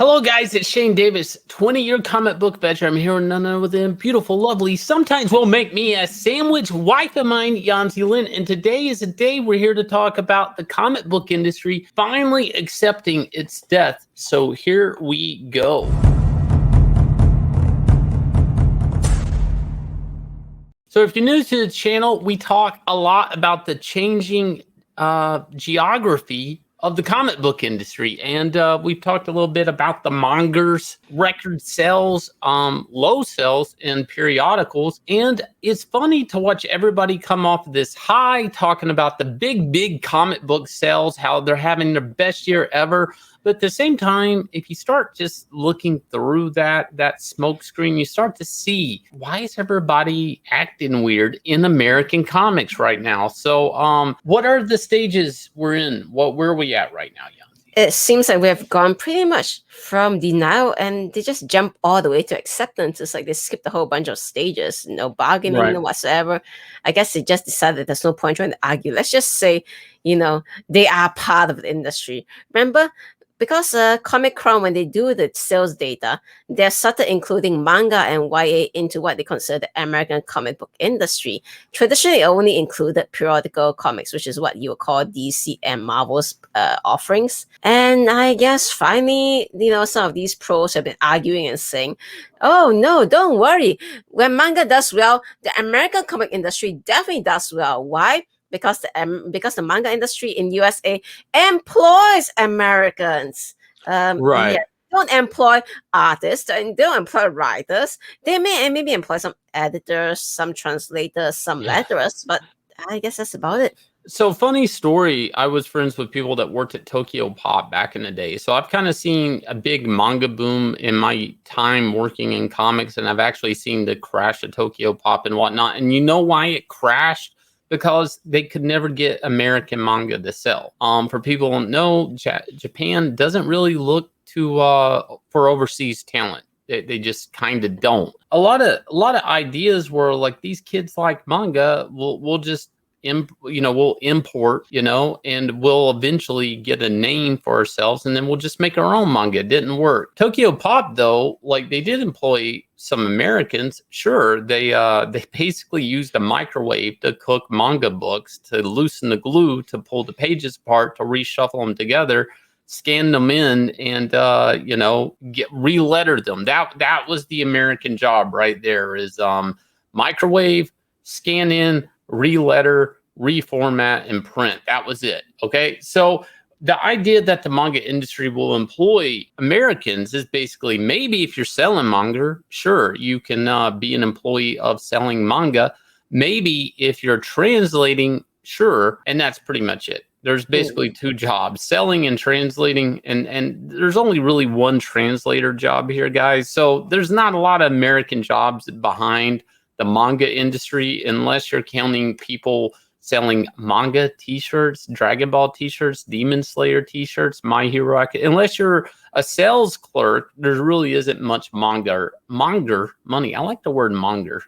Hello, guys. It's Shane Davis, 20-year comic book veteran. I'm here with none other than beautiful, lovely, sometimes will make me a sandwich wife of mine, Yanzi Lynn. And today is a day we're here to talk about the comic book industry finally accepting its death. So here we go. So if you're new to the channel, we talk a lot about the changing geography of the comic book industry, and we've talked a little bit about the mangers, record sales, low sales in periodicals. And it's funny to watch everybody come off of this high talking about the big comic book sales, how they're having their best year ever. But at the same time, if you start just looking through that smoke screen, you start to see, why is everybody acting weird in American comics right now? So what are the stages we're in? Where are we at right now, Yanzi? It seems like we have gone pretty much from denial and they just jump all the way to acceptance. It's like they skipped a whole bunch of stages, no bargaining, Right. no whatsoever. I guess they just decided there's no point trying to argue. Let's just say, they are part of the industry. Remember? Because Comic Con, when they do the sales data, they started including manga and YA into what they consider the American comic book industry. Traditionally, it only included periodical comics, which is what you would call DC and Marvel's offerings. And I guess finally, some of these pros have been arguing and saying, oh, no, don't worry. When manga does well, the American comic industry definitely does well. Why? Because the manga industry in USA employs Americans. Right. Yeah, don't employ artists and don't employ writers. They may maybe employ some editors, some translators, some letterers, but I guess that's about it. So funny story, I was friends with people that worked at Tokyo Pop back in the day. So I've kind of seen a big manga boom in my time working in comics, and I've actually seen the crash of Tokyo Pop and whatnot. And you know why it crashed? Because they could never get American manga to sell. For people who don't know, Japan doesn't really look to for overseas talent. They just kind of don't. A lot of ideas were like, these kids like manga. We'll just we'll import, and we'll eventually get a name for ourselves, and then we'll just make our own manga. It didn't work. Tokyo Pop, though, like, they did employ some Americans. Sure, they basically used a microwave to cook manga books, to loosen the glue, to pull the pages apart, to reshuffle them together, scan them in, and re-letter them. That was the American job right there, is microwave, scan in, re-letter, reformat, and print. That was it. Okay. So the idea that the manga industry will employ Americans is basically, maybe if you're selling manga, sure, you can be an employee of selling manga. Maybe if you're translating, sure. And that's pretty much it. There's basically two jobs, selling and translating. And there's only really one translator job here, guys. So there's not a lot of American jobs behind the manga industry, unless you're counting people selling manga t-shirts, Dragon Ball t-shirts, Demon Slayer t-shirts, My Hero Academia. Unless you're a sales clerk, there really isn't much manga money. I like the word manga.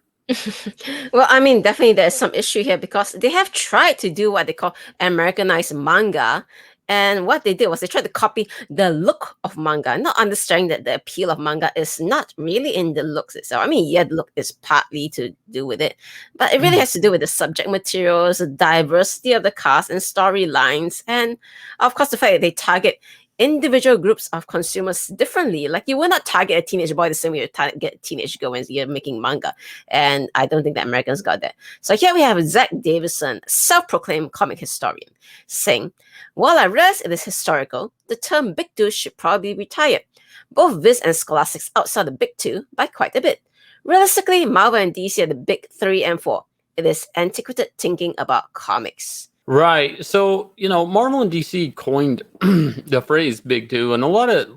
Well, I mean, definitely there's some issue here because they have tried to do what they call Americanized manga. And what they did was they tried to copy the look of manga, not understanding that the appeal of manga is not really in the looks itself. I mean, yeah, the look is partly to do with it, but it really has to do with the subject materials, the diversity of the cast and storylines, and of course the fact that they target individual groups of consumers differently. Like, you will not target a teenage boy the same way you target a teenage girl when you're making manga. And I don't think the Americans got that. So here we have Zach Davison, self-proclaimed comic historian, saying, while I realize it is historical, the term Big Two should probably be retired. Both Viz and Scholastic outside the Big Two by quite a bit. Realistically, Marvel and DC are the Big 3 and 4. It is antiquated thinking about comics. Right. So, Marvel and DC coined the phrase Big Two, and a lot of,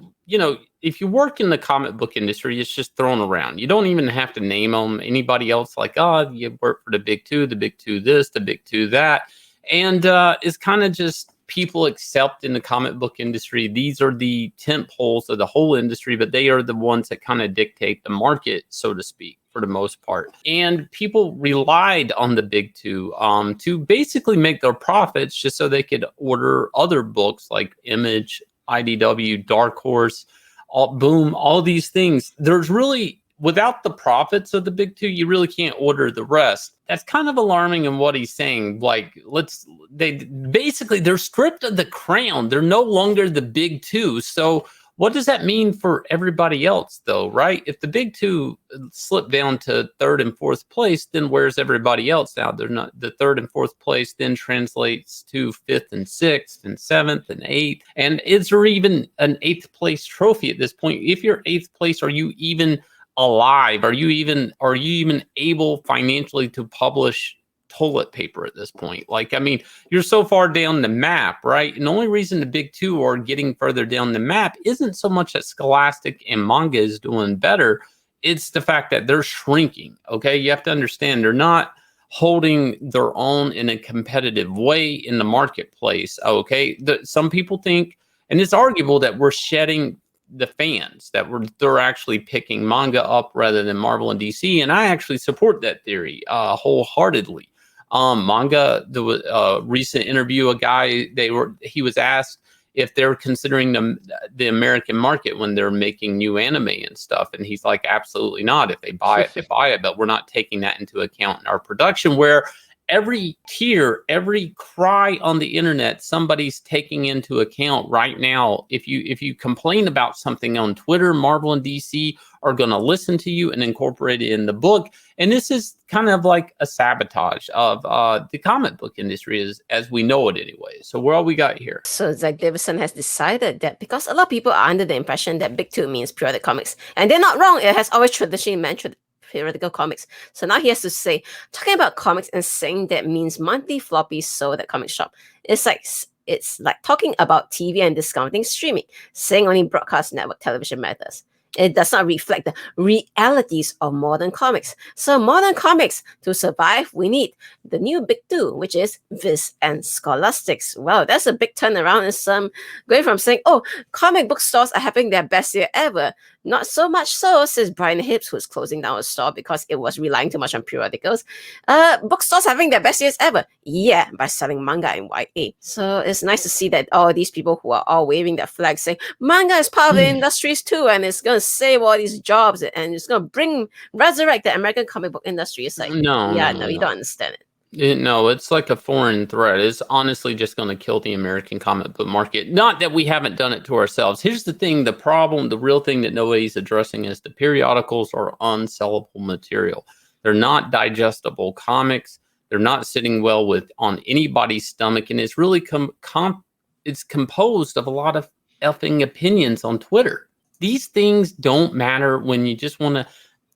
if you work in the comic book industry, it's just thrown around. You don't even have to name them. Anybody else, like, oh, you work for the Big Two this, the Big Two that. And it's kind of just people accept in the comic book industry, these are the tent poles of the whole industry, but they are the ones that kind of dictate the market, so to speak, for the most part. And people relied on the Big Two to basically make their profits, just so they could order other books like Image, IDW, Dark Horse, all these things. There's really, without the profits of the big two, you really can't order the rest. That's kind of alarming in what he's saying. Like, they're stripped of the crown. They're no longer the big two. So what does that mean for everybody else, though, right? If the big two slip down to third and fourth place, then where's everybody else now? They're not. The third and fourth place then translates to fifth and sixth and seventh and eighth. And is there even an eighth place trophy at this point? If you're eighth place, are you even alive? Are you even able financially to publish toilet paper at this point? Like, I mean, you're so far down the map, right? And the only reason the big two are getting further down the map isn't so much that Scholastic and Manga is doing better. It's the fact that they're shrinking. Okay, you have to understand they're not holding their own in a competitive way in the marketplace. Okay, some people think, and it's arguable, that we're shedding the fans, that they're actually picking Manga up rather than Marvel and DC, and I actually support that theory wholeheartedly. Manga, the recent interview, he was asked if they're considering the American market when they're making new anime and stuff, and he's like, absolutely not. If they buy it, they buy it, but we're not taking that into account in our production. Where every tier, every cry on the internet, somebody's taking into account right now. If you complain about something on Twitter, Marvel and DC are going to listen to you and incorporate it in the book. And this is kind of like a sabotage of the comic book industry as we know it anyway. So what we got here? So Zach Davidson has decided that because a lot of people are under the impression that big two means periodic comics, and they're not wrong. It has always traditionally meant periodical comics. So now he has to say, talking about comics and saying that means monthly floppies sold at comic shop. It's like talking about TV and discounting streaming, saying only broadcast network television matters. It does not reflect the realities of modern comics. So modern comics, to survive, we need the new big two, which is Viz and Scholastics. Well, that's a big turnaround. It's going from saying, oh, comic book stores are having their best year ever. Not so much so, says Brian Hibbs, who's closing down a store because it was relying too much on periodicals. Bookstores having their best years ever. Yeah, by selling manga and YA. So it's nice to see that all these people who are all waving their flags saying manga is part of the industries too, and it's going to save all these jobs and it's going to resurrect the American comic book industry. It's like, you don't understand it. No, it's like a foreign threat. It's honestly just going to kill the American comic book market. Not that we haven't done it to ourselves. Here's the thing, the problem, the real thing that nobody's addressing is the periodicals are unsellable material. They're not digestible comics. They're not sitting well on anybody's stomach. And it's really it's composed of a lot of effing opinions on Twitter. These things don't matter when you just want to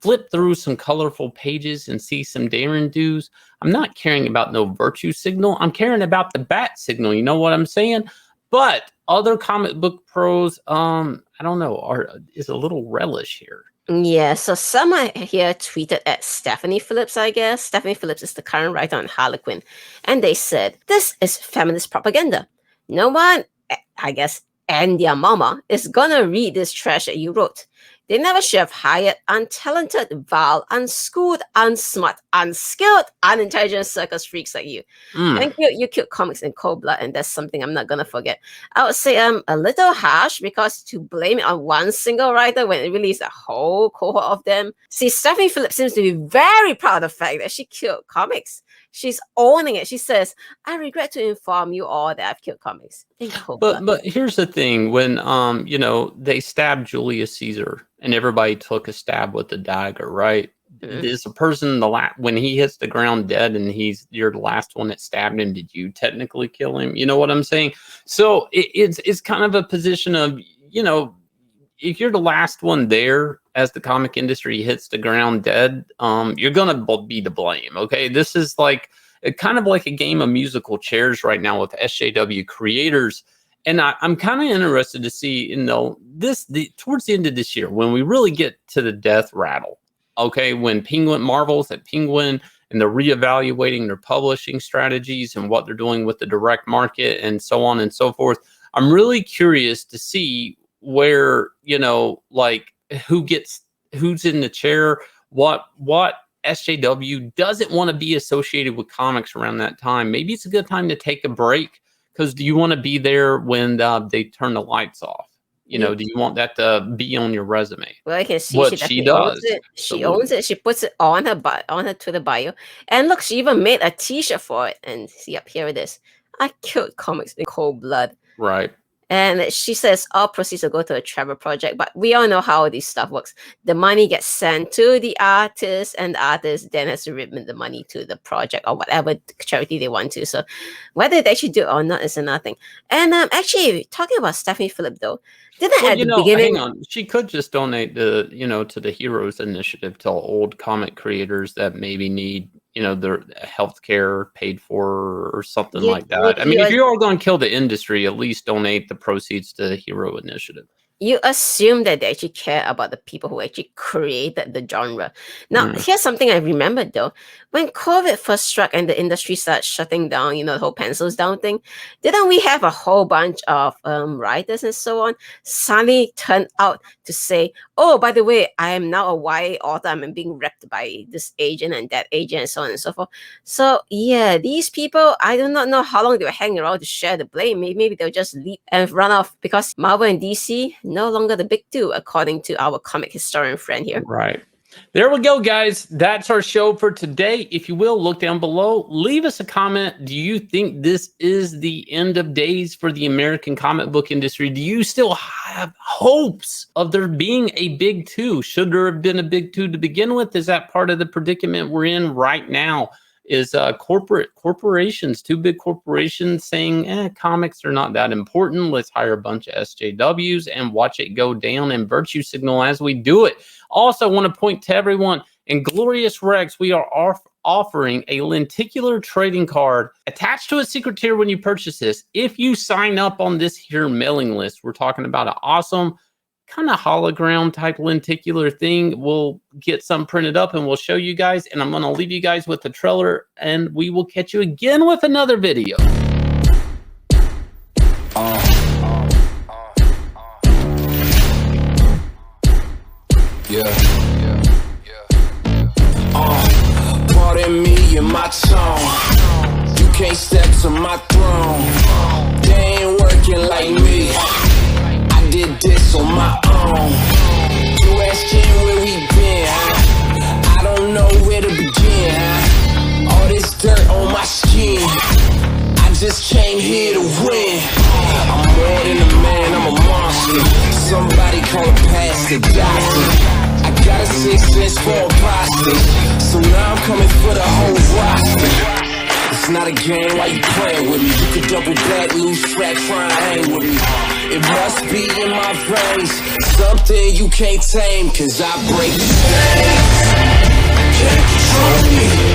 flip through some colorful pages and see some daring do's. I'm not caring about no virtue signal. I'm caring about the bat signal. You know what I'm saying? But other comic book pros, I don't know, is a little relish here. Yeah, so someone here tweeted at Stephanie Phillips, I guess. Stephanie Phillips is the current writer on Harlequin. And they said, this is feminist propaganda. No one, I guess, and their mama is gonna read this trash that you wrote. They never should have hired untalented, vile, unschooled, unsmart, unskilled, unintelligent circus freaks like you. Thank you. You killed comics in cold blood, and that's something I'm not gonna forget. I would say I'm a little harsh because to blame it on one single writer when it really is a whole cohort of them. See, Stephanie Phillips seems to be very proud of the fact that she killed comics. She's owning it. She says, I regret to inform you all that I've killed comics. But here's the thing. When they stabbed Julius Caesar and everybody took a stab with the dagger, right? Is a person when he hits the ground dead and you're the last one that stabbed him, did you technically kill him? You know what I'm saying? So it's kind of a position of, if you're the last one there as the comic industry hits the ground dead, you're going to be to blame. Okay. This is kind of like a game of musical chairs right now with SJW creators. And I'm kind of interested to see, towards the end of this year, when we really get to the death rattle, okay, when Marvel's at Penguin and they're reevaluating their publishing strategies and what they're doing with the direct market and so on and so forth. I'm really curious to see where, who's in the chair, what SJW doesn't want to be associated with comics around that time. Maybe it's a good time to take a break, because do you want to be there when they turn the lights off? You know, do you want that to be on your resume? Well, I can see she What she definitely owns does. it. She owns Absolutely. it. She puts it on her Twitter bio. And look, she even made a T-shirt for it. And see up here it is. I killed comics in cold blood. Right. And she says all proceeds will go to a travel project. But we all know how this stuff works. The money gets sent to the artist, and the artist then has to remit the money to the project or whatever charity they want to. So whether they actually do it or not is another thing. And actually, talking about Stephanie Phillip, though, didn't Well, at you the know, hang beginning. on. She could just donate the, you know, to the Heroes Initiative to old comic creators that maybe need, you know, their health care paid for or something You, like you, that. I mean, you if you're all going to kill the industry, at least donate the proceeds to the Hero Initiative. you assume that they actually care about the people who actually created the genre. Now, Mm. here's something I remembered though. When COVID first struck and the industry started shutting down, you know, the whole pencils down thing, didn't we have a whole bunch of writers and so on suddenly turned out to say, oh, by the way, I am now a YA author. I'm being repped by this agent and that agent and so on and so forth. So, yeah, these people, I do not know how long they were hanging around to share the blame. Maybe they'll just leave and run off because Marvel and DC no longer the big two, according to our comic historian friend here. Right. There we go, guys. That's our show for today. If you will, look down below. Leave us a comment. Do you think this is the end of days for the American comic book industry? Do you still have hopes of there being a big two? Should there have been a big two to begin with? Is that part of the predicament we're in right now? Is corporations, two big corporations saying, comics are not that important. Let's hire a bunch of SJWs and watch it go down and virtue signal as we do it. Also, I want to point to everyone, Inglorious Rex, we are offering a lenticular trading card attached to a secret tier when you purchase this. If you sign up on this here mailing list, we're talking about an awesome kind of hologram type lenticular thing. We'll get some printed up and we'll show you guys. And I'm going to leave you guys with the trailer and we will catch you again with another video. Pardon me and my tone. You can't step to my throne. They ain't working like me. I did this on my own. You asking where we been, huh? I don't know where to begin, huh? All this dirt on my skin. I just came here to win. I'm more than a man, I'm a monster. Somebody call a past the doctor. I got a 6 cents for a prostate. So now I'm coming for the whole roster. It's not a game, why you playing with me? You could double back, lose track, try and hang with me. It must be in my veins, something you can't tame, cause I break the chains. Can't control me.